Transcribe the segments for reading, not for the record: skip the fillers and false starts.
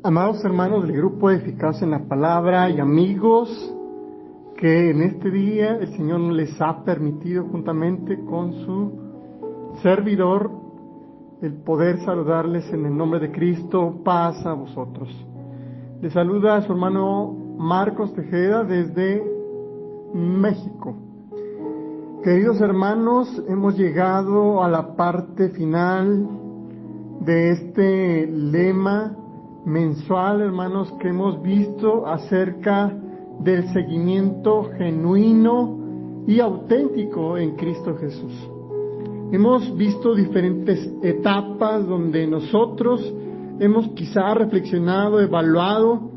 Amados hermanos del grupo Eficacia en la Palabra y amigos que en este día el Señor les ha permitido juntamente con su servidor el poder saludarles en el nombre de Cristo, paz a vosotros. Les saluda a su hermano Marcos Tejeda desde México. Queridos hermanos, hemos llegado a la parte final de este lema mensual, hermanos, que hemos visto acerca del seguimiento genuino y auténtico en Cristo Jesús. Hemos visto diferentes etapas donde nosotros hemos quizá reflexionado, evaluado,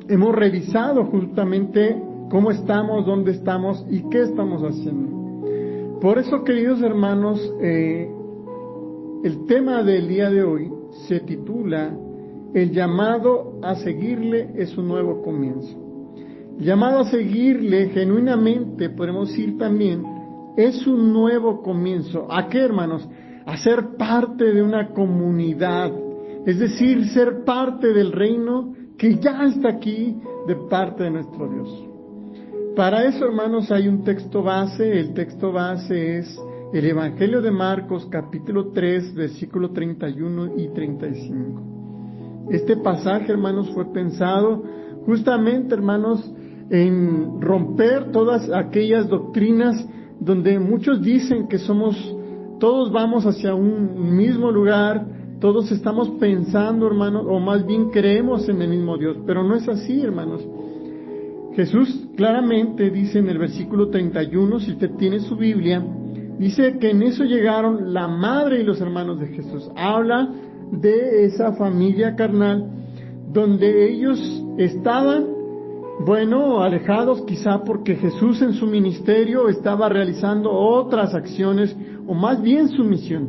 hemos revisado justamente cómo estamos, dónde estamos y qué estamos haciendo. Por eso, queridos hermanos, el tema del día de hoy se titula El llamado a seguirle es un nuevo comienzo. El llamado a seguirle genuinamente, podemos decir también, es un nuevo comienzo. ¿A qué, hermanos? A ser parte de una comunidad, es decir, ser parte del reino que ya está aquí de parte de nuestro Dios. Para eso, hermanos, hay un texto base. El texto base es el Evangelio de Marcos, capítulo 3, versículo 31 y 35. Este pasaje, hermanos, fue pensado justamente, hermanos, en romper todas aquellas doctrinas donde muchos dicen que todos vamos hacia un mismo lugar, todos estamos pensando, hermanos, o más bien creemos en el mismo Dios, pero no es así, hermanos. Jesús claramente dice en el versículo 31, si usted tiene su Biblia, dice que en eso llegaron la madre y los hermanos de Jesús. Habla de esa familia carnal donde ellos estaban, alejados quizá porque Jesús en su ministerio estaba realizando otras acciones, o más bien su misión.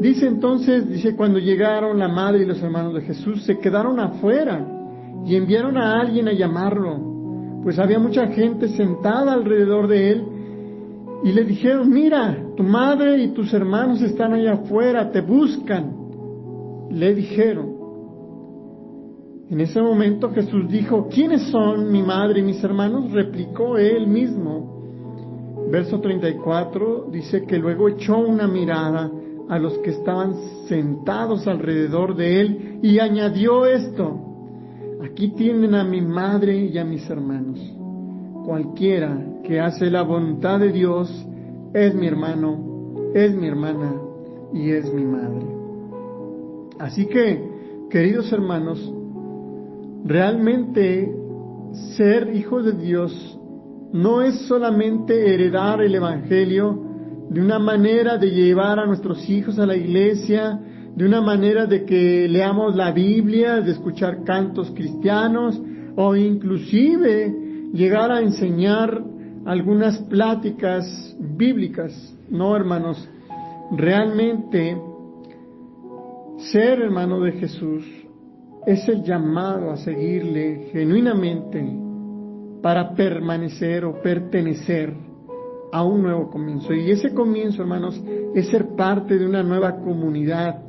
Dice cuando llegaron la madre y los hermanos de Jesús, se quedaron afuera y enviaron a alguien a llamarlo, pues había mucha gente sentada alrededor de él. Y le dijeron: mira, tu madre y tus hermanos están allá afuera, te buscan. Le dijeron. En ese momento Jesús dijo: ¿quiénes son mi madre y mis hermanos? Replicó él mismo. Verso 34 dice que luego echó una mirada a los que estaban sentados alrededor de él y añadió esto: aquí tienen a mi madre y a mis hermanos. Cualquiera que hace la voluntad de Dios es mi hermano, es mi hermana y es mi madre. Así que, queridos hermanos, realmente ser hijos de Dios no es solamente heredar el Evangelio de una manera de llevar a nuestros hijos a la iglesia, de una manera de que leamos la Biblia, de escuchar cantos cristianos o inclusive llegar a enseñar algunas pláticas bíblicas. No, hermanos, realmente ser hermano de Jesús es el llamado a seguirle genuinamente para permanecer o pertenecer a un nuevo comienzo. Y ese comienzo, hermanos, es ser parte de una nueva comunidad,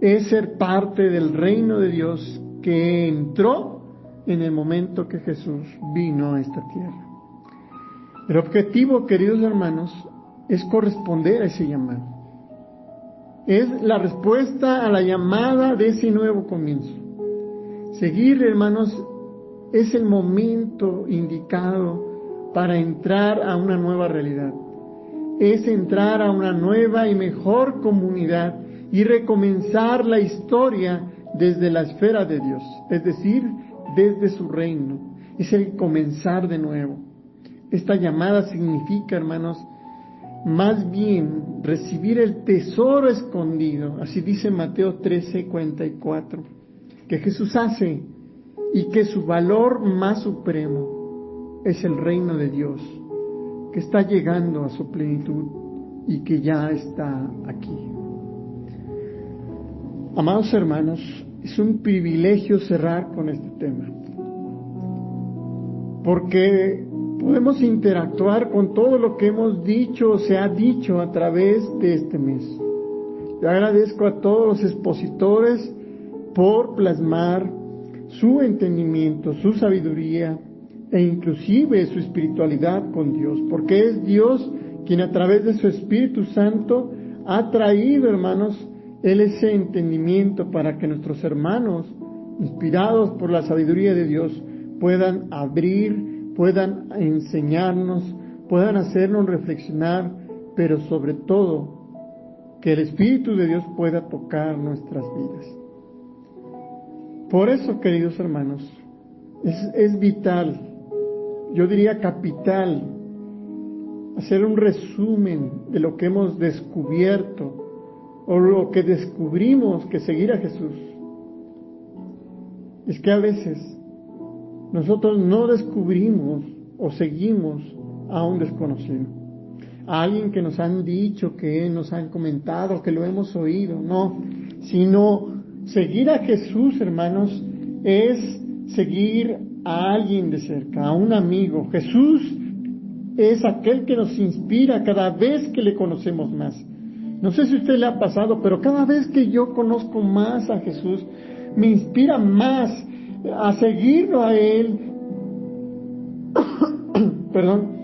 es ser parte del reino de Dios que entró en el momento que Jesús vino a esta tierra. El objetivo, queridos hermanos, es corresponder a ese llamado. Es la respuesta a la llamada de ese nuevo comienzo. Seguir, hermanos, es el momento indicado para entrar a una nueva realidad. Es entrar a una nueva y mejor comunidad y recomenzar la historia desde la esfera de Dios, es decir, desde su reino. Es el comenzar de nuevo. Esta llamada significa, hermanos, más bien recibir el tesoro escondido, así dice Mateo 13:44, que Jesús hace, y que su valor más supremo es el reino de Dios, que está llegando a su plenitud y que ya está aquí. Amados hermanos, es un privilegio cerrar con este tema, porque podemos interactuar con todo lo que hemos dicho o se ha dicho a través de este mes. Le agradezco a todos los expositores por plasmar su entendimiento, su sabiduría e inclusive su espiritualidad con Dios, porque es Dios quien a través de su Espíritu Santo ha traído, hermanos, ese entendimiento para que nuestros hermanos, inspirados por la sabiduría de Dios, puedan abrir, puedan enseñarnos, puedan hacernos reflexionar, pero sobre todo, que el Espíritu de Dios pueda tocar nuestras vidas. Por eso, queridos hermanos, es vital, yo diría capital, hacer un resumen de lo que hemos descubierto o lo que descubrimos que seguir a Jesús. Es que a veces nosotros no descubrimos o seguimos a un desconocido, a alguien que nos han dicho, que nos han comentado, que lo hemos oído, no, sino seguir a Jesús, hermanos, es seguir a alguien de cerca, a un amigo. Jesús es aquel que nos inspira cada vez que le conocemos más. No sé si a usted le ha pasado, pero cada vez que yo conozco más a Jesús, me inspira más a seguirlo a Él. Perdón.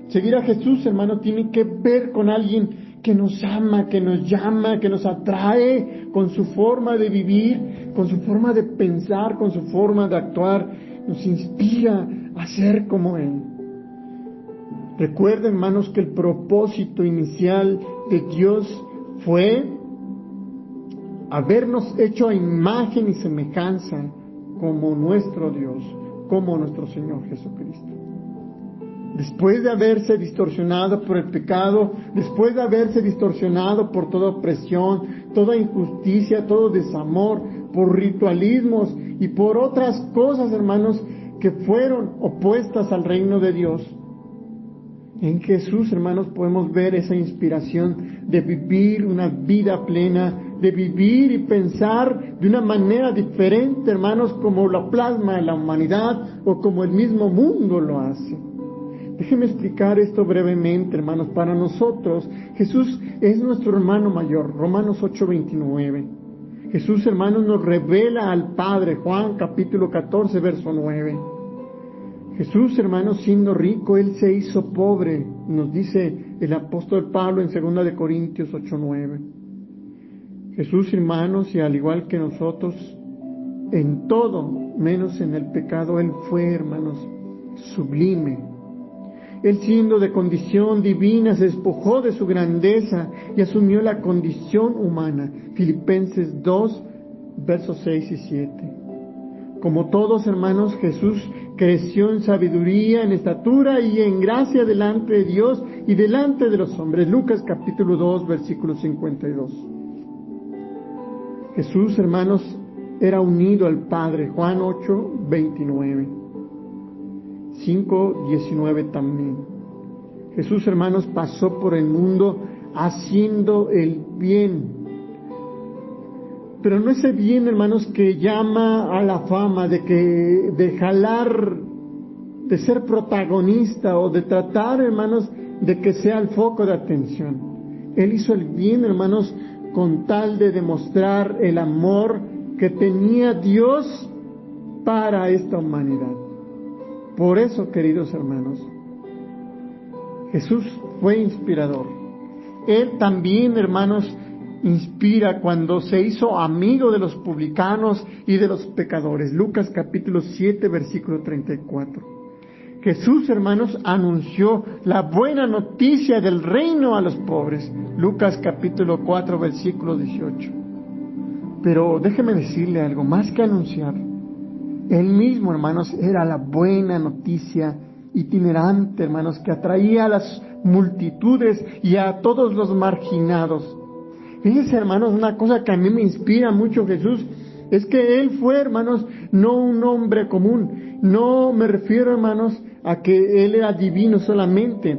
Seguir a Jesús, hermano, tiene que ver con alguien que nos ama, que nos llama, que nos atrae con su forma de vivir, con su forma de pensar, con su forma de actuar. Nos inspira a ser como Él. Recuerden, hermanos, que el propósito inicial de Dios fue habernos hecho a imagen y semejanza como nuestro Dios, como nuestro Señor Jesucristo. Después de haberse distorsionado por el pecado, después de haberse distorsionado por toda opresión, toda injusticia, todo desamor, por ritualismos y por otras cosas, hermanos, que fueron opuestas al reino de Dios, en Jesús, hermanos, podemos ver esa inspiración de vivir una vida plena, de vivir y pensar de una manera diferente, hermanos, como lo plasma la humanidad o como el mismo mundo lo hace. Déjenme explicar esto brevemente, hermanos. Para nosotros, Jesús es nuestro hermano mayor. Romanos 8:29. Jesús, hermanos, nos revela al Padre. Juan capítulo 14, verso 9. Jesús, hermanos, siendo rico, Él se hizo pobre, nos dice el apóstol Pablo en 2 de Corintios 8:9. Jesús, hermanos, y al igual que nosotros, en todo, menos en el pecado, Él fue, hermanos, sublime. Él, siendo de condición divina, se despojó de su grandeza y asumió la condición humana. Filipenses 2, versos 6 y 7. Como todos, hermanos, Jesús creció en sabiduría, en estatura y en gracia delante de Dios y delante de los hombres. Lucas capítulo 2, versículo 52. Jesús, hermanos, era unido al Padre. Juan 8, 29. 5, 19 también. Jesús, hermanos, pasó por el mundo haciendo el bien. Pero no ese bien, hermanos, que llama a la fama, de jalar, de ser protagonista o de tratar, hermanos, de que sea el foco de atención. Él hizo el bien, hermanos, con tal de demostrar el amor que tenía Dios para esta humanidad. Por eso, queridos hermanos, Jesús fue inspirador. Él también, hermanos, inspira cuando se hizo amigo de los publicanos y de los pecadores. Lucas capítulo 7, versículo 34. Jesús, hermanos, anunció la buena noticia del reino a los pobres. Lucas capítulo 4, versículo 18. Pero déjeme decirle algo, más que anunciar, Él mismo, hermanos, era la buena noticia itinerante, hermanos, que atraía a las multitudes y a todos los marginados. Fíjense, hermanos, una cosa que a mí me inspira mucho Jesús, es que Él fue, hermanos, no un hombre común. No me refiero, hermanos, a que Él era divino solamente,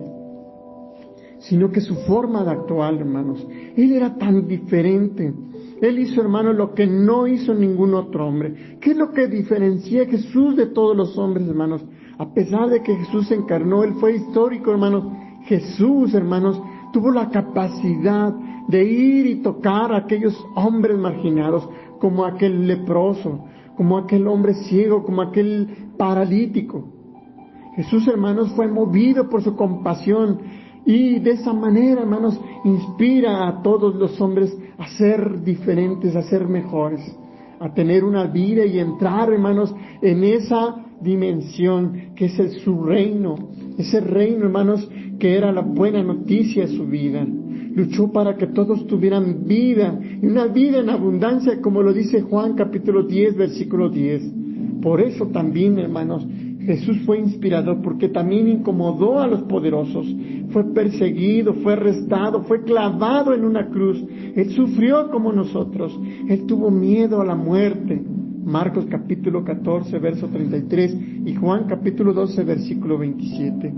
sino que su forma de actuar, hermanos, Él era tan diferente. Él hizo, hermanos, lo que no hizo ningún otro hombre. ¿Qué es lo que diferencia a Jesús de todos los hombres, hermanos? A pesar de que Jesús se encarnó, Él fue histórico, hermanos. Jesús, hermanos, tuvo la capacidad de ir y tocar a aquellos hombres marginados, como aquel leproso, como aquel hombre ciego, como aquel paralítico. Jesús, hermanos, fue movido por su compasión y de esa manera, hermanos, inspira a todos los hombres a ser diferentes, a ser mejores, a tener una vida y entrar, hermanos, en esa dimensión que es su reino, ese reino, hermanos, que era la buena noticia de su vida. Luchó para que todos tuvieran vida, y una vida en abundancia, como lo dice Juan capítulo 10, versículo 10. Por eso también, hermanos, Jesús fue inspirador, porque también incomodó a los poderosos, fue perseguido, fue arrestado, fue clavado en una cruz. Él sufrió como nosotros, Él tuvo miedo a la muerte. Marcos capítulo 14, verso 33 y Juan capítulo 12, versículo 27.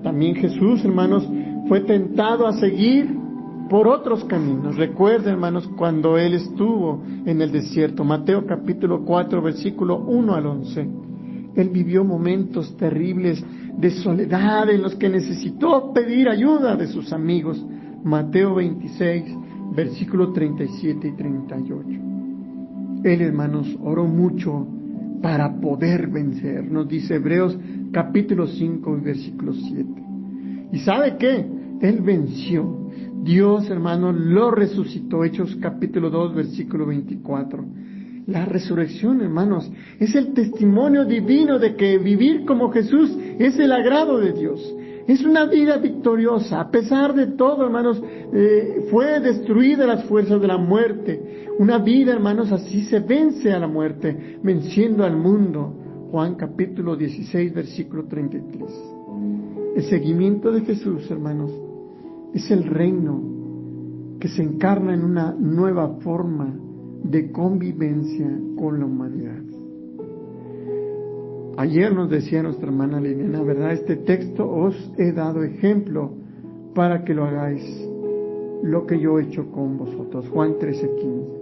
También Jesús, hermanos, fue tentado a seguir por otros caminos. Recuerden, hermanos, cuando Él estuvo en el desierto, Mateo capítulo 4, versículo 1 al 11. Él vivió momentos terribles de soledad en los que necesitó pedir ayuda de sus amigos. Mateo 26, versículo 37 y 38. Él, hermanos, oró mucho para poder vencer. Nos dice Hebreos capítulo 5, versículo 7. ¿Y sabe qué? Él venció. Dios, hermanos, lo resucitó. Hechos capítulo 2, versículo 24. La resurrección, hermanos, es el testimonio divino de que vivir como Jesús es el agrado de Dios. Es una vida victoriosa. A pesar de todo, hermanos, fue destruida las fuerzas de la muerte. Una vida, hermanos, así se vence a la muerte, venciendo al mundo. Juan capítulo 16, versículo 33. El seguimiento de Jesús, hermanos, es el reino que se encarna en una nueva forma de convivencia con la humanidad. Ayer nos decía nuestra hermana Liliana, ¿verdad? Este texto os he dado ejemplo para que lo hagáis lo que yo he hecho con vosotros. Juan 13:15.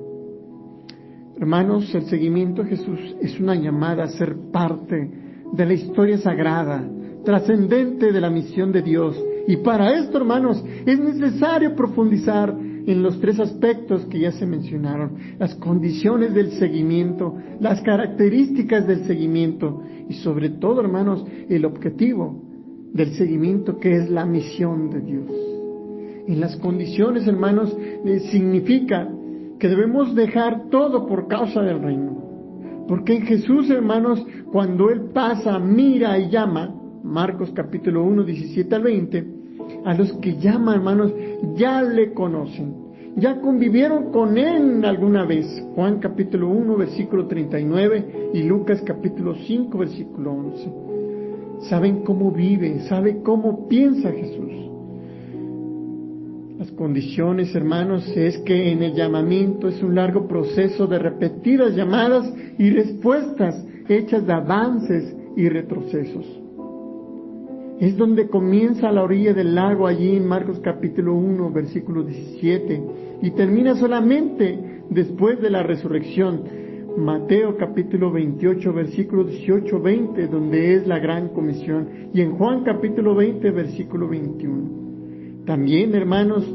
Hermanos, el seguimiento a Jesús es una llamada a ser parte de la historia sagrada, trascendente de la misión de Dios. Y para esto, hermanos, es necesario profundizar en los tres aspectos que ya se mencionaron: las condiciones del seguimiento, las características del seguimiento y sobre todo, hermanos, el objetivo del seguimiento, que es la misión de Dios. En las condiciones, hermanos, significa que debemos dejar todo por causa del reino. Porque en Jesús, hermanos, cuando Él pasa, mira y llama, Marcos capítulo 1, 17 al 20, a los que llama, hermanos, ya le conocen, ya convivieron con Él alguna vez. Juan capítulo 1, versículo 39 y Lucas capítulo 5, versículo 11. Saben cómo vive, saben cómo piensa Jesús. Las condiciones, hermanos, es que en el llamamiento es un largo proceso de repetidas llamadas y respuestas hechas de avances y retrocesos. Es donde comienza a la orilla del lago, allí en Marcos capítulo 1, versículo 17, y termina solamente después de la resurrección. Mateo capítulo 28, versículo 18-20, donde es la gran comisión, y en Juan capítulo 20, versículo 21. También, hermanos,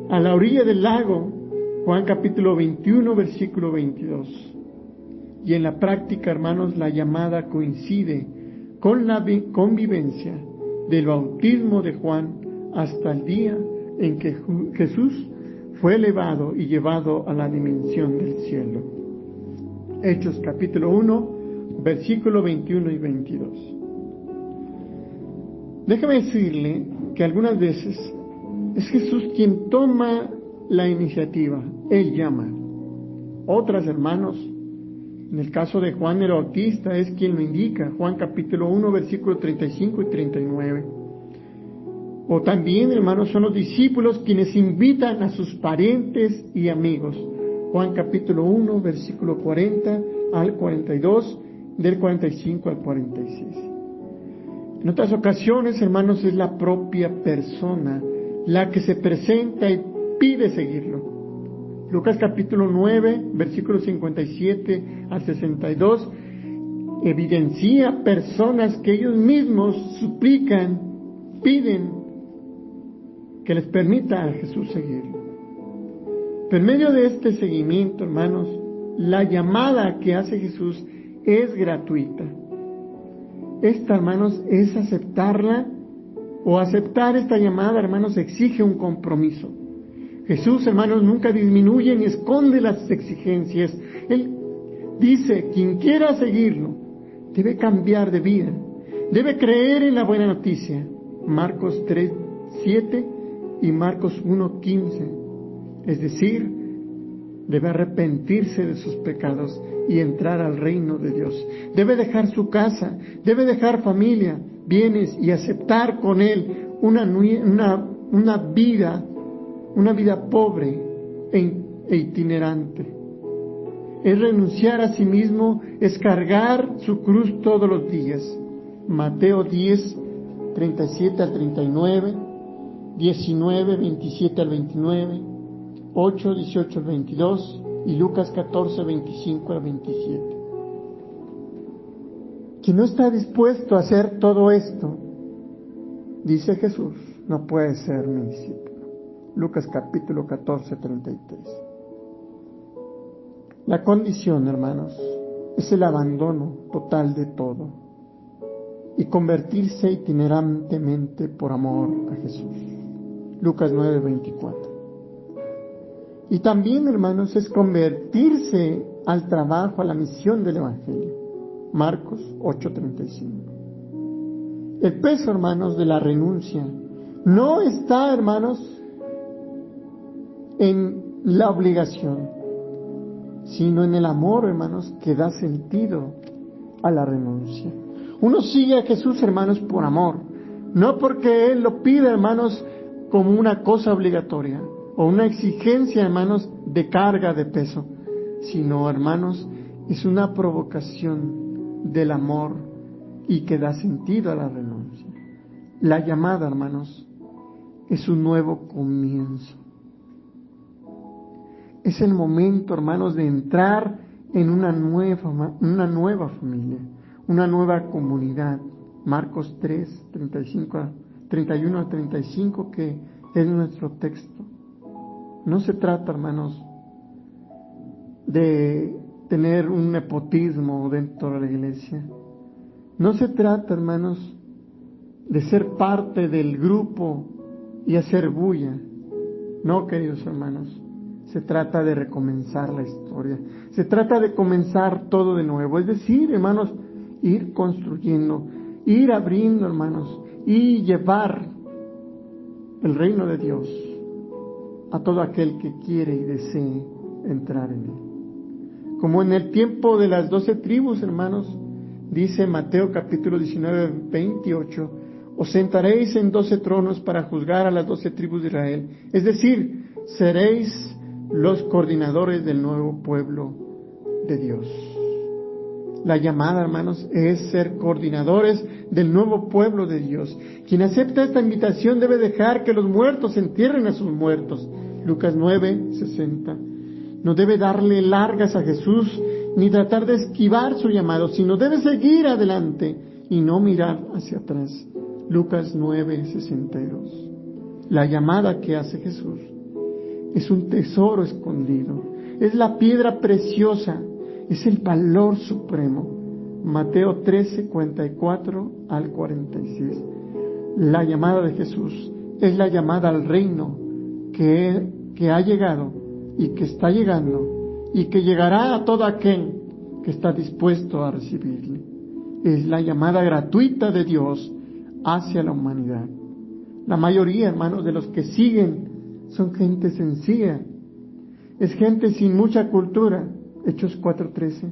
a la orilla del lago, Juan capítulo 21, versículo 22. Y en la práctica, hermanos, la llamada coincide con la convivencia del bautismo de Juan hasta el día en que Jesús fue elevado y llevado a la dimensión del cielo. Hechos capítulo 1, versículo 21 y 22. Déjame decirle que algunas veces es Jesús quien toma la iniciativa, Él llama. Otras, hermanos, en el caso de Juan el Bautista, es quien lo indica, Juan capítulo 1, versículo 35 y 39. O también, hermanos, son los discípulos quienes invitan a sus parientes y amigos, Juan capítulo 1, versículo 40 al 42, del 45 al 46. En otras ocasiones, hermanos, es la propia persona la que se presenta y pide seguirlo. Lucas capítulo 9, versículos 57 al 62, evidencia personas que ellos mismos suplican, piden que les permita a Jesús seguirlo. Pero en medio de este seguimiento, hermanos, la llamada que hace Jesús es gratuita. Esta, hermanos, es aceptarla, o aceptar esta llamada, hermanos, exige un compromiso. Jesús, hermanos, nunca disminuye ni esconde las exigencias. Él dice, quien quiera seguirlo, debe cambiar de vida, debe creer en la buena noticia. Marcos 3:7 y Marcos 1:15. Es decir, debe arrepentirse de sus pecados y entrar al reino de Dios. Debe dejar su casa, debe dejar familia, bienes y aceptar con Él una vida pobre e itinerante. Es renunciar a sí mismo, es cargar su cruz todos los días. Mateo 10:37 al 39, 19:27 al 29, 8:18 al 22 y Lucas 14:25 al 27. Quien no está dispuesto a hacer todo esto, dice Jesús, no puede ser mi discípulo. Lucas capítulo 14:33. La condición, hermanos, es el abandono total de todo y convertirse itinerantemente por amor a Jesús. Lucas 9:24. Y también, hermanos, es convertirse al trabajo, a la misión del Evangelio. Marcos 8:35. El peso, hermanos, de la renuncia no está, hermanos, en la obligación, sino en el amor, hermanos, que da sentido a la renuncia. Uno sigue a Jesús, hermanos, por amor, no porque Él lo pide, hermanos, como una cosa obligatoria o una exigencia, hermanos, de carga de peso, sino, hermanos, es una provocación del amor y que da sentido a la renuncia. La llamada, hermanos, es un nuevo comienzo. Es el momento, hermanos, de entrar en una nueva familia, una nueva comunidad. Marcos 31 a 35, que es nuestro texto. No se trata, hermanos, de tener un nepotismo dentro de la iglesia. No se trata, hermanos, de ser parte del grupo y hacer bulla. No, queridos hermanos, se trata de recomenzar la historia. Se trata de comenzar todo de nuevo. Es decir, hermanos, ir construyendo, ir abriendo, hermanos, y llevar el reino de Dios a todo aquel que quiere y desee entrar en él. Como en el tiempo de las 12 tribus, hermanos, dice Mateo capítulo 19:28, os sentaréis en 12 tronos para juzgar a las 12 tribus de Israel. Es decir, seréis los coordinadores del nuevo pueblo de Dios. La llamada, hermanos, es ser coordinadores del nuevo pueblo de Dios. Quien acepta esta invitación debe dejar que los muertos entierren a sus muertos. Lucas 9:60. No debe darle largas a Jesús ni tratar de esquivar su llamado, sino debe seguir adelante y no mirar hacia atrás. Lucas 9:62. La llamada que hace Jesús es un tesoro escondido, es la piedra preciosa, es el valor supremo. Mateo 13:44 al 46. La llamada de Jesús es la llamada al reino que ha llegado y que está llegando y que llegará a todo aquel que está dispuesto a recibirle. Es la llamada gratuita de Dios hacia la humanidad. La mayoría, hermanos, de los que siguen son gente sencilla, es gente sin mucha cultura. Hechos 4:13,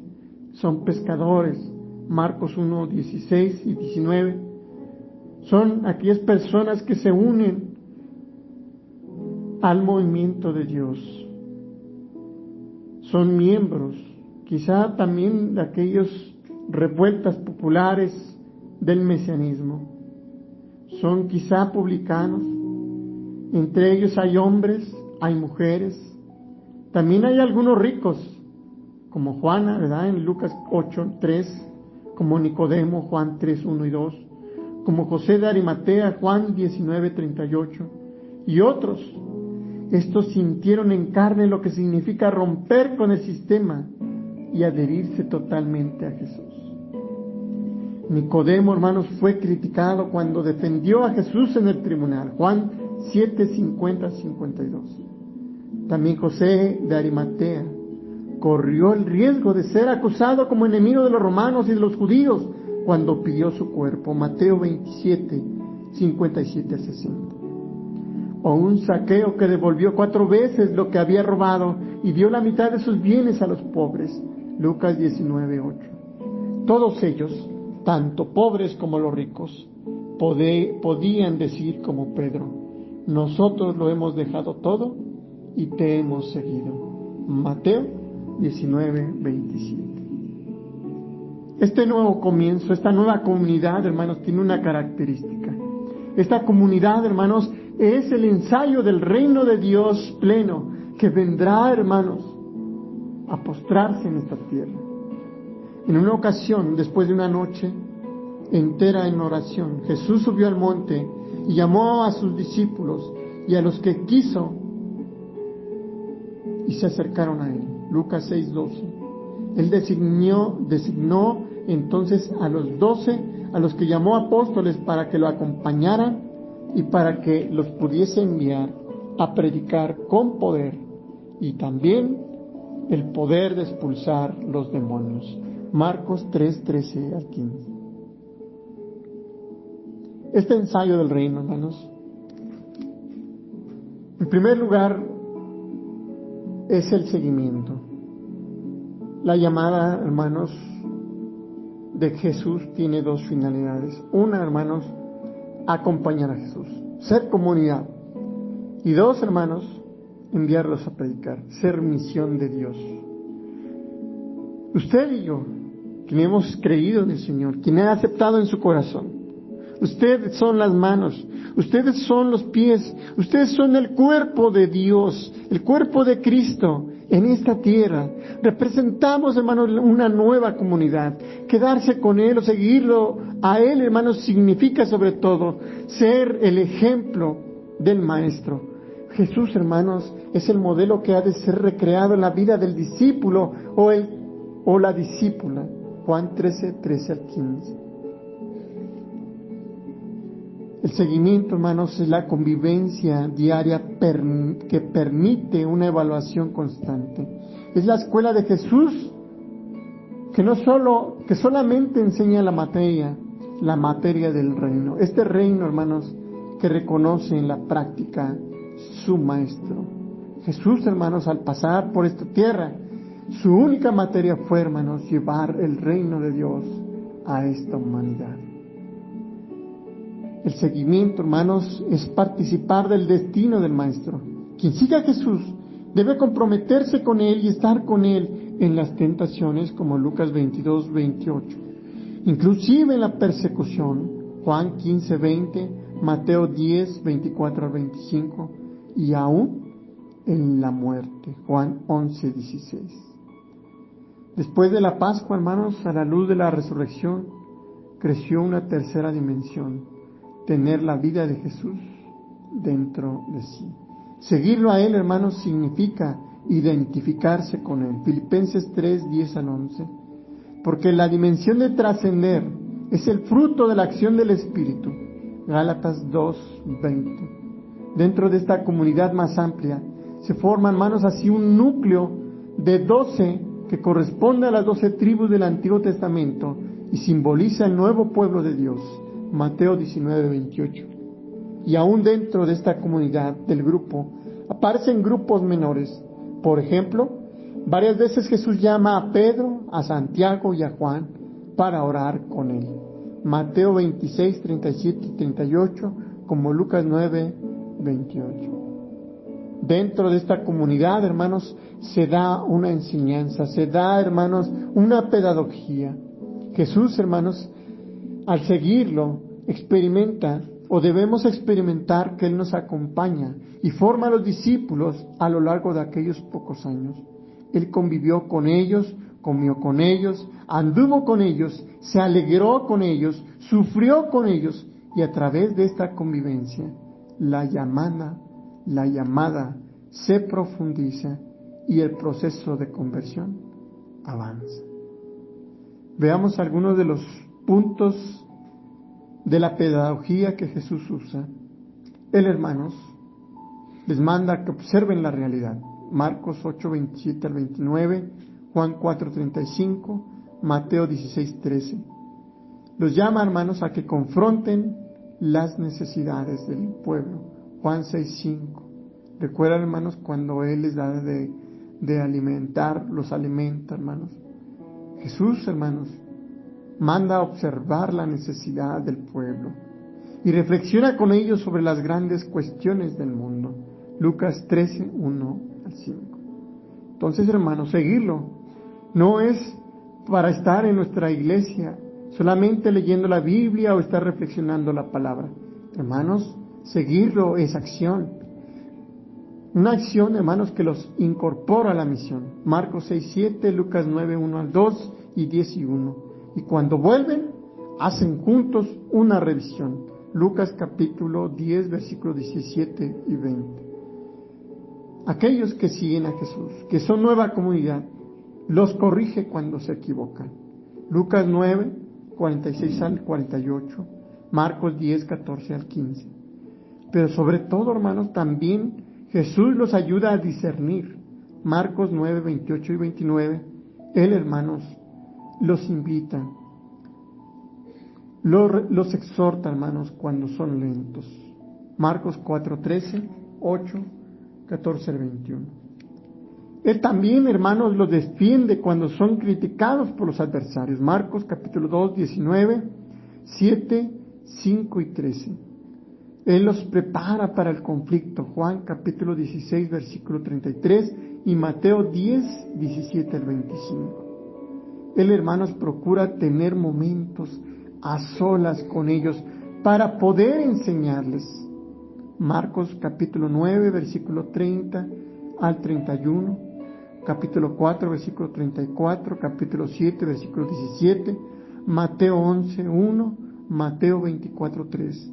son pescadores. Marcos 1:16 y 19, son aquellas personas que se unen al movimiento de Dios. Son miembros, quizá también de aquellas revueltas populares del mesianismo. Son quizá publicanos. Entre ellos hay hombres, hay mujeres. También hay algunos ricos, como Juana, ¿verdad? En Lucas 8:3, como Nicodemo, Juan 3:1 y 2, como José de Arimatea, Juan 19:38, y otros. Estos sintieron en carne lo que significa romper con el sistema y adherirse totalmente a Jesús. Nicodemo, hermanos, fue criticado cuando defendió a Jesús en el tribunal. Juan 7:50-52. También José de Arimatea corrió el riesgo de ser acusado como enemigo de los romanos y de los judíos cuando pidió su cuerpo. Mateo 27:57-60. O un Zaqueo que devolvió 4 veces lo que había robado y dio la mitad de sus bienes a los pobres. Lucas 19:8. Todos ellos, tanto pobres como los ricos, podían decir como Pedro: nosotros lo hemos dejado todo y te hemos seguido. Mateo 19:27. Este nuevo comienzo, esta nueva comunidad, hermanos, tiene una característica. Esta comunidad, hermanos, es el ensayo del reino de Dios pleno, que vendrá, hermanos, a postrarse en esta tierra. En una ocasión, después de una noche entera en oración, Jesús subió al monte y llamó a sus discípulos y a los que quiso, y se acercaron a él. Lucas 6:12. Él designó entonces a los 12, a los que llamó apóstoles, para que lo acompañaran y para que los pudiese enviar a predicar con poder y también el poder de expulsar los demonios. Marcos 3:13-15. Este ensayo del reino, hermanos, en primer lugar, es el seguimiento. La llamada, hermanos, de Jesús tiene 2 finalidades. Una, hermanos, acompañar a Jesús, ser comunidad. Y 2, hermanos, enviarlos a predicar, ser misión de Dios. Usted y yo, quien hemos creído en el Señor, quien ha aceptado en su corazón, ustedes son las manos, ustedes son los pies, ustedes son el cuerpo de Dios, el cuerpo de Cristo en esta tierra. Representamos, hermanos, una nueva comunidad. Quedarse con Él o seguirlo a Él, hermanos, significa sobre todo ser el ejemplo del Maestro. Jesús, hermanos, es el modelo que ha de ser recreado en la vida del discípulo o la discípula. Juan 13:13-15. El seguimiento, hermanos, es la convivencia diaria que permite una evaluación constante. Es la escuela de Jesús que solamente enseña la materia del reino. Este reino, hermanos, que reconoce en la práctica su Maestro. Jesús, hermanos, al pasar por esta tierra, su única materia fue, hermanos, llevar el reino de Dios a esta humanidad. El seguimiento, hermanos, es participar del destino del Maestro. Quien siga a Jesús debe comprometerse con Él y estar con Él en las tentaciones, como Lucas 22:28. Inclusive en la persecución, Juan 15:20, Mateo 10:24-25, y aún en la muerte, Juan 11:16. Después de la Pascua, hermanos, a la luz de la resurrección, creció una tercera dimensión: tener la vida de Jesús dentro de sí. Seguirlo a Él, hermanos, significa identificarse con Él. Filipenses 3:10-11. Porque la dimensión de trascender es el fruto de la acción del Espíritu. Gálatas 2:20. Dentro de esta comunidad más amplia se forma, hermanos, así un núcleo de 12 que corresponde a las 12 tribus del Antiguo Testamento y simboliza el nuevo pueblo de Dios. Mateo 19:28. Y aún dentro de esta comunidad, del grupo, aparecen grupos menores. Por ejemplo, varias veces Jesús llama a Pedro, a Santiago y a Juan para orar con él. Mateo 26:37-38, como Lucas 9:28. Dentro de esta comunidad, hermanos, se da una enseñanza, se da, hermanos, una pedagogía. Jesús, hermanos, al seguirlo, experimenta o debemos experimentar que Él nos acompaña y forma a los discípulos a lo largo de aquellos pocos años. Él convivió con ellos, comió con ellos, anduvo con ellos, se alegró con ellos, sufrió con ellos, y a través de esta convivencia, la llamada la llamada se profundiza y el proceso de conversión avanza. Veamos algunos de los puntos de la pedagogía que Jesús usa. Él, hermanos, les manda que observen la realidad. Marcos 8, 27 al 29, Juan 4, 35, Mateo 16, 13. Los llama, hermanos, a que confronten las necesidades del pueblo. Juan 6, 5. Recuerdan, hermanos, cuando Él les da de alimentar, los alimenta, hermanos. Jesús, hermanos, manda a observar la necesidad del pueblo y reflexiona con ellos sobre las grandes cuestiones del mundo. Lucas 13, 1 al 5. Entonces, hermanos, seguirlo no es para estar en nuestra iglesia solamente leyendo la Biblia o estar reflexionando la palabra. Hermanos, seguirlo es acción. Una acción, hermanos, que los incorpora a la misión. Marcos 6, 7, Lucas 9, 1 al 2 y 10 y 1. Y cuando vuelven, hacen juntos una revisión. Lucas capítulo 10, versículos 17 y 20. Aquellos que siguen a Jesús, que son nueva comunidad, los corrige cuando se equivocan. Lucas 9, 46 al 48, Marcos 10, 14 al 15. Pero sobre todo, hermanos, también Jesús los ayuda a discernir. Marcos 9, 28 y 29, Él, hermanos, los invita, los exhorta, hermanos, cuando son lentos. Marcos 4, 13, 8, 14 al 21. Él también, hermanos, los defiende cuando son criticados por los adversarios. Marcos capítulo 2, 19, 7, 5 y 13. Él los prepara para el conflicto. Juan capítulo 16, versículo 33 y Mateo 10, 17 al 25. Él, hermanos, procura tener momentos a solas con ellos para poder enseñarles. Marcos capítulo 9, versículo 30 al 31, capítulo 4, versículo 34, capítulo 7, versículo 17, Mateo 11, 1, Mateo 24, 3.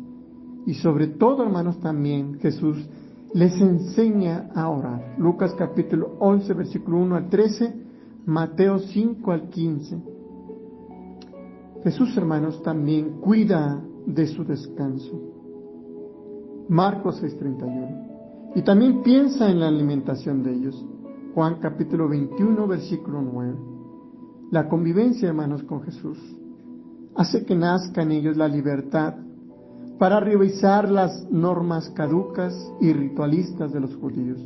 Y sobre todo, hermanos, también Jesús les enseña a orar. Lucas capítulo 11, versículo 1 al 13, Mateo 5 al 15. Jesús, hermanos, también cuida de su descanso. Marcos 6:31. Y también piensa en la alimentación de ellos. Juan capítulo 21, versículo 9. La convivencia, hermanos, con Jesús hace que nazca en ellos la libertad para revisar las normas caducas y ritualistas de los judíos.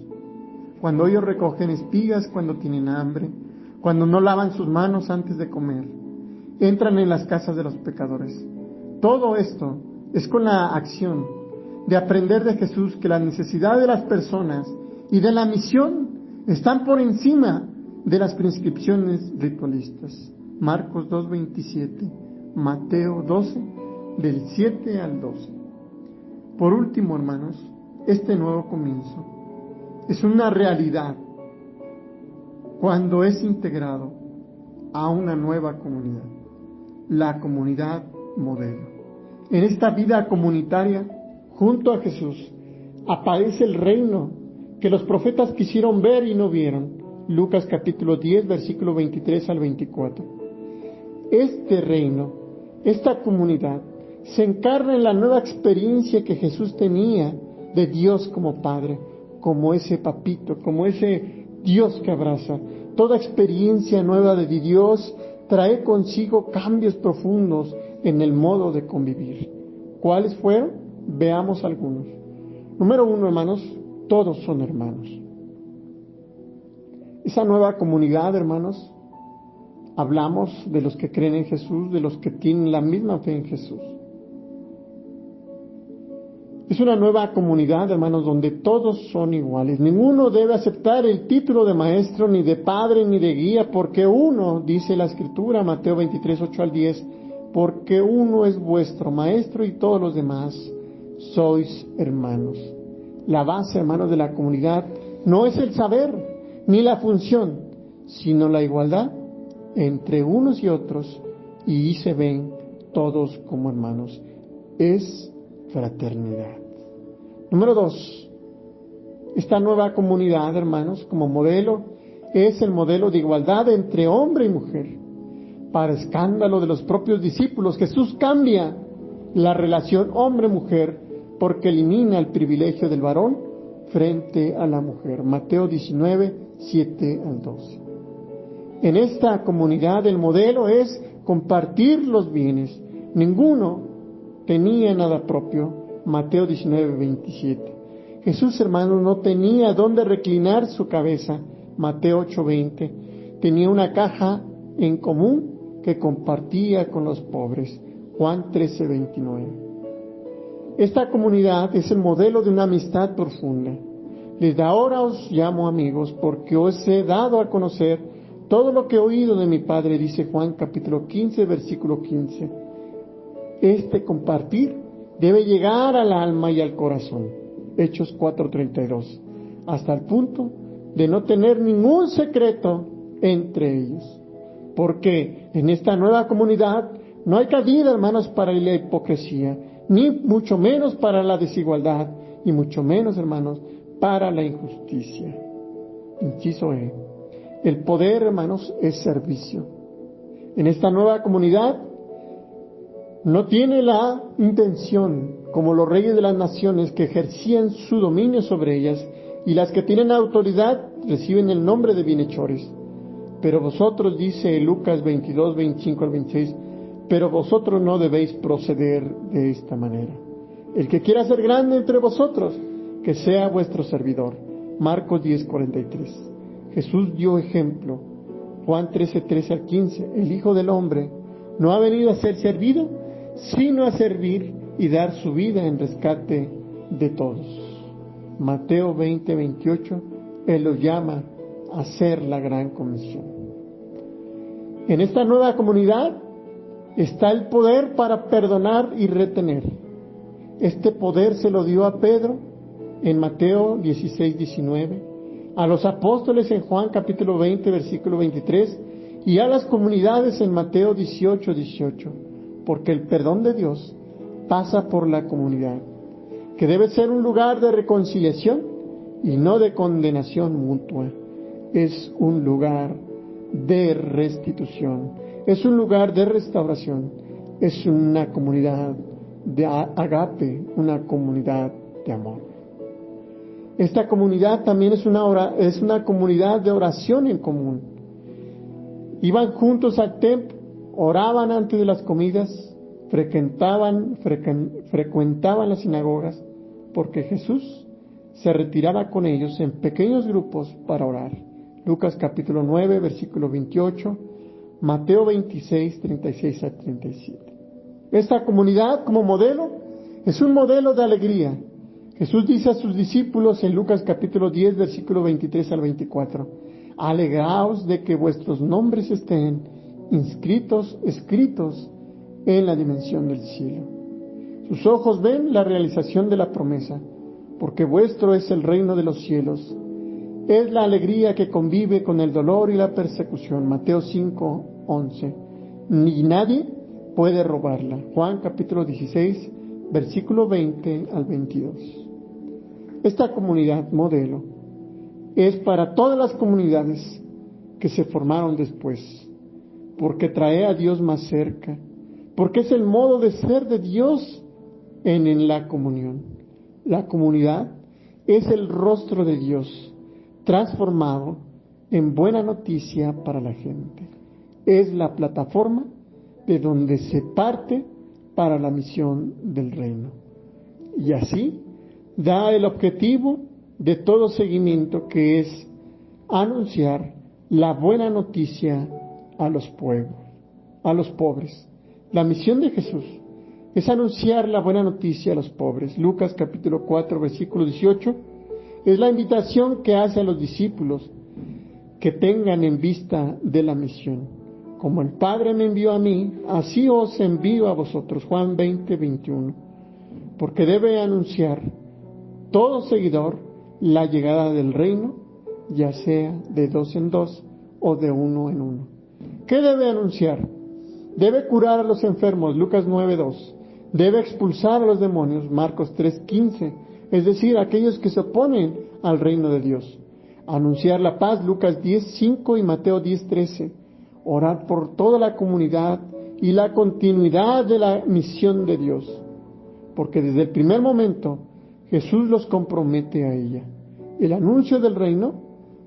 Cuando ellos recogen espigas cuando tienen hambre, cuando no lavan sus manos antes de comer, entran en las casas de los pecadores. Todo esto es con la acción de aprender de Jesús que la necesidad de las personas y de la misión están por encima de las prescripciones ritualistas. Marcos 2:27, Mateo 12, del 7 al 12. Por último, hermanos, este nuevo comienzo es una realidad cuando es integrado a una nueva comunidad, la comunidad modelo. En esta vida comunitaria, junto a Jesús, aparece el reino que los profetas quisieron ver y no vieron. Lucas capítulo 10, versículo 23 al 24. Este reino, esta comunidad, se encarna en la nueva experiencia que Jesús tenía de Dios como Padre, como ese papito, como ese Dios que abraza. Toda experiencia nueva de Dios trae consigo cambios profundos en el modo de convivir. ¿Cuáles fueron? Veamos algunos. Número 1, hermanos, todos son hermanos. Esa nueva comunidad, hermanos, hablamos de los que creen en Jesús, de los que tienen la misma fe en Jesús. Es una nueva comunidad, hermanos, donde todos son iguales. Ninguno debe aceptar el título de maestro, ni de padre, ni de guía, porque uno, dice la Escritura, Mateo 23, 8 al 10, porque uno es vuestro maestro y todos los demás sois hermanos. La base, hermanos, de la comunidad no es el saber, ni la función, sino la igualdad entre unos y otros, y se ven todos como hermanos. Es fraternidad. Número 2, Esta nueva comunidad, hermanos, como modelo, es el modelo de igualdad entre hombre y mujer. Para escándalo de los propios discípulos, Jesús cambia la relación hombre-mujer porque elimina el privilegio del varón frente a la mujer. Mateo 19, 7 al 12. En esta comunidad el modelo es compartir los bienes. Ninguno tenía nada propio. Mateo 19, 27. Jesús, hermanos, no tenía dónde reclinar su cabeza. Mateo 8, 20. Tenía una caja en común que compartía con los pobres. Juan 13, 29. Esta comunidad es el modelo de una amistad profunda. Desde ahora os llamo amigos, porque os he dado a conocer todo lo que he oído de mi Padre, dice Juan capítulo 15, versículo 15. Este compartir debe llegar al alma y al corazón. Hechos 4:32. Hasta el punto de no tener ningún secreto entre ellos. Porque en esta nueva comunidad no hay cabida, hermanos, para la hipocresía, ni mucho menos para la desigualdad, y mucho menos, hermanos, para la injusticia. Inciso E. El poder, hermanos, es servicio. En esta nueva comunidad no tiene la intención, como los reyes de las naciones que ejercían su dominio sobre ellas, y las que tienen autoridad reciben el nombre de bienhechores. Pero vosotros, dice Lucas 22, 25 al 26, pero vosotros no debéis proceder de esta manera. El que quiera ser grande entre vosotros, que sea vuestro servidor. Marcos 10, 43. Jesús dio ejemplo. Juan 13, 13 al 15. El Hijo del Hombre no ha venido a ser servido, sino a servir y dar su vida en rescate de todos. Mateo 20, 28. Él los llama a hacer la gran comisión. En esta nueva comunidad está el poder para perdonar y retener. Este poder se lo dio a Pedro en Mateo 16, 19, a los apóstoles en Juan capítulo 20, versículo 23, y a las comunidades en Mateo 18, 18, porque el perdón de Dios pasa por la comunidad, que debe ser un lugar de reconciliación y no de condenación mutua. Es un lugar de restitución, es un lugar de restauración, es una comunidad de agape, una comunidad de amor. Esta comunidad también es una comunidad de oración en común. Iban juntos al templo, oraban antes de las comidas, frecuentaban las sinagogas, porque Jesús se retiraba con ellos en pequeños grupos para orar. Lucas capítulo 9, versículo 28, Mateo 26, 36 a 37. Esta comunidad como modelo es un modelo de alegría. Jesús dice a sus discípulos en Lucas capítulo 10, versículo 23 al 24, alegraos de que vuestros nombres estén escritos en la dimensión del cielo. Sus ojos ven la realización de la promesa, porque vuestro es el reino de los cielos. Es la alegría que convive con el dolor y la persecución. Mateo 5, 11. Ni nadie puede robarla. Juan capítulo 16, versículo 20 al 22. Esta comunidad modelo es para todas las comunidades que se formaron después, porque trae a Dios más cerca, porque es el modo de ser de Dios en la comunión. La comunidad es el rostro de Dios transformado en buena noticia para la gente. Es la plataforma de donde se parte para la misión del reino. Y así da el objetivo de todo seguimiento, que es anunciar la buena noticia a los pueblos, a los pobres. La misión de Jesús es anunciar la buena noticia a los pobres. Lucas capítulo 4, versículo 18, es la invitación que hace a los discípulos que tengan en vista de la misión. Como el Padre me envió a mí, así os envío a vosotros. Juan 20, 21. Porque debe anunciar todo seguidor la llegada del reino, ya sea de 2 en 2 o de 1 en 1. ¿Qué debe anunciar? Debe curar a los enfermos, Lucas 9, 2. Debe expulsar a los demonios, Marcos 3, 15. Es decir, aquellos que se oponen al reino de Dios. Anunciar la paz, Lucas 10:5 y Mateo 10:13. Orar por toda la comunidad y la continuidad de la misión de Dios. Porque desde el primer momento Jesús los compromete a ella. El anuncio del reino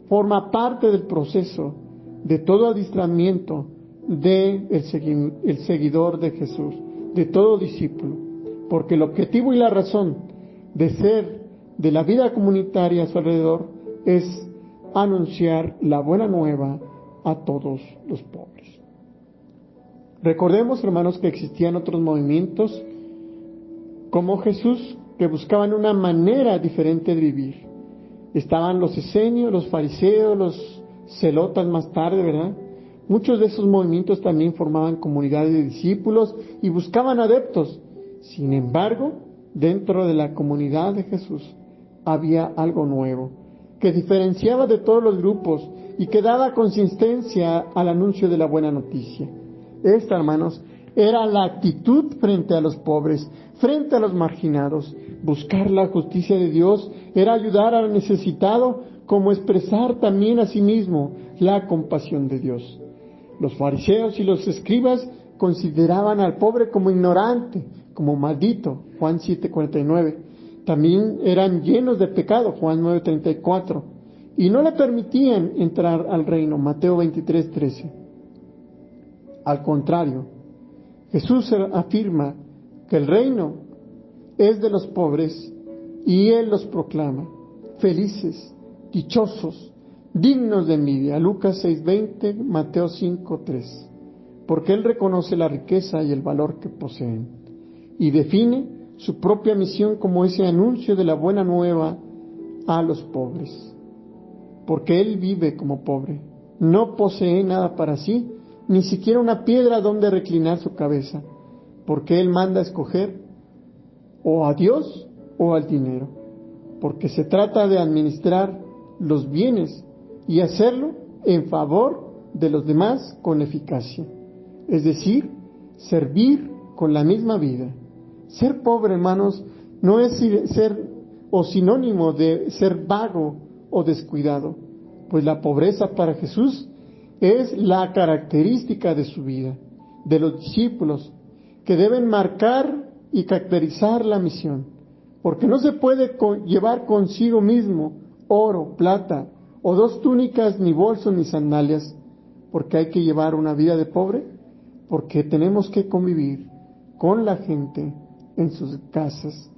forma parte del proceso de todo adiestramiento del seguidor de Jesús, de todo discípulo. Porque el objetivo y la razón de ser de la vida comunitaria a su alrededor es anunciar la buena nueva a todos los pobres. Recordemos, hermanos, que existían otros movimientos como Jesús que buscaban una manera diferente de vivir. Estaban los esenios, los fariseos, los celotas más tarde, ¿verdad? Muchos de esos movimientos también formaban comunidades de discípulos y buscaban adeptos. Sin embargo, dentro de la comunidad de Jesús había algo nuevo, que diferenciaba de todos los grupos y que daba consistencia al anuncio de la buena noticia. Esta, hermanos, era la actitud frente a los pobres, frente a los marginados. Buscar la justicia de Dios era ayudar al necesitado, como expresar también a sí mismo la compasión de Dios. Los fariseos y los escribas consideraban al pobre como ignorante, como maldito, Juan 7:49. También eran llenos de pecado, Juan 9:34, y no le permitían entrar al reino, Mateo 23:13. Al contrario, Jesús afirma que el reino es de los pobres y Él los proclama felices, dichosos, dignos de envidia, Lucas 6:20, Mateo 5:3, porque Él reconoce la riqueza y el valor que poseen y define su propia misión como ese anuncio de la buena nueva a los pobres, porque Él vive como pobre, no posee nada para sí, ni siquiera una piedra donde reclinar su cabeza, porque Él manda escoger o a Dios o al dinero, porque se trata de administrar los bienes y hacerlo en favor de los demás con eficacia, es decir, servir con la misma vida. Ser pobre, hermanos, no es ser o sinónimo de ser vago o descuidado, pues la pobreza para Jesús es la característica de su vida, de los discípulos, que deben marcar y caracterizar la misión, porque no se puede llevar consigo mismo oro, plata, o 2 túnicas, ni bolsos, ni sandalias, porque hay que llevar una vida de pobre, porque tenemos que convivir con la gente en sus casas.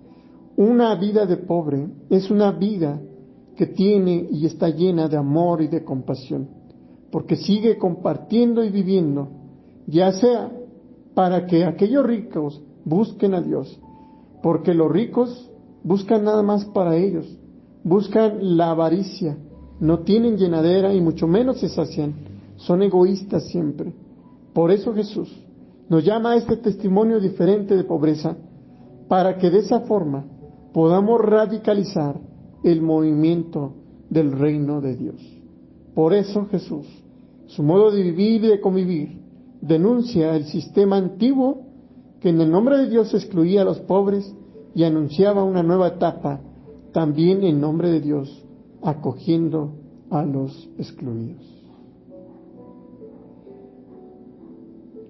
Una vida de pobre es una vida que tiene y está llena de amor y de compasión, porque sigue compartiendo y viviendo, ya sea para que aquellos ricos busquen a Dios, porque los ricos buscan nada más para ellos, buscan la avaricia, no tienen llenadera y mucho menos se sacian, son egoístas siempre. Por eso Jesús nos llama a este testimonio diferente de pobreza, para que de esa forma podamos radicalizar el movimiento del reino de Dios. Por eso Jesús, su modo de vivir y de convivir, denuncia el sistema antiguo que en el nombre de Dios excluía a los pobres y anunciaba una nueva etapa, también en nombre de Dios, acogiendo a los excluidos.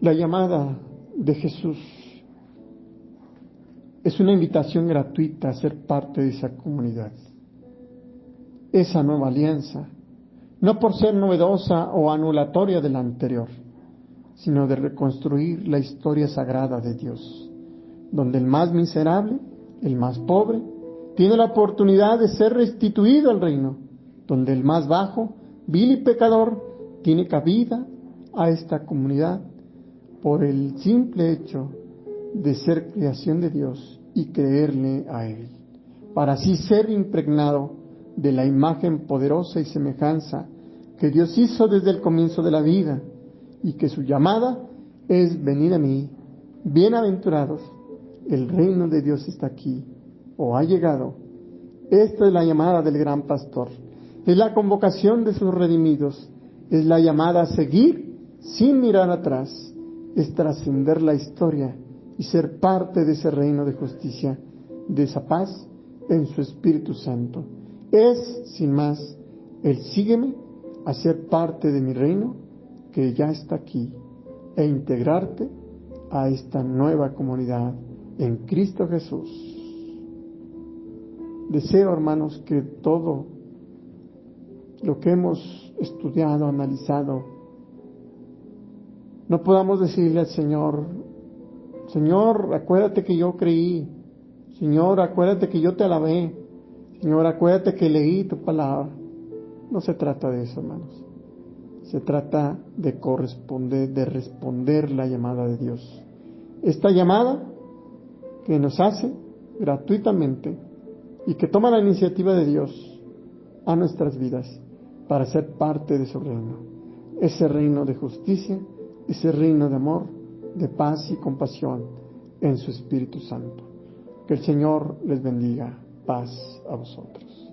La llamada de Jesús es una invitación gratuita a ser parte de esa comunidad, esa nueva alianza, no por ser novedosa o anulatoria de la anterior, sino de reconstruir la historia sagrada de Dios, donde el más miserable, el más pobre, tiene la oportunidad de ser restituido al reino, donde el más bajo, vil y pecador, tiene cabida a esta comunidad por el simple hecho de ser creación de Dios y creerle a Él, para así ser impregnado de la imagen poderosa y semejanza que Dios hizo desde el comienzo de la vida, y que su llamada es: venid a mí, bienaventurados, el reino de Dios está aquí, o ha llegado. Esta es la llamada del gran pastor, es la convocación de sus redimidos, es la llamada a seguir sin mirar atrás, es trascender la historia y ser parte de ese reino de justicia, de esa paz en su Espíritu Santo. es, sin más, el sígueme a ser parte de mi reino que ya está aquí e integrarte a esta nueva comunidad en Cristo Jesús. Deseo, hermanos, que todo lo que hemos estudiado, analizado, no podamos decirle al Señor: Señor, acuérdate que yo creí, Señor, acuérdate que yo te alabé, Señor, acuérdate que leí tu palabra. No se trata de eso, hermanos. Se trata de corresponder, de responder la llamada de Dios. Esta llamada que nos hace gratuitamente y que toma la iniciativa de Dios a nuestras vidas para ser parte de su reino. Ese reino de justicia, ese reino de amor, de paz y compasión en su Espíritu Santo. Que el Señor les bendiga. Paz a vosotros.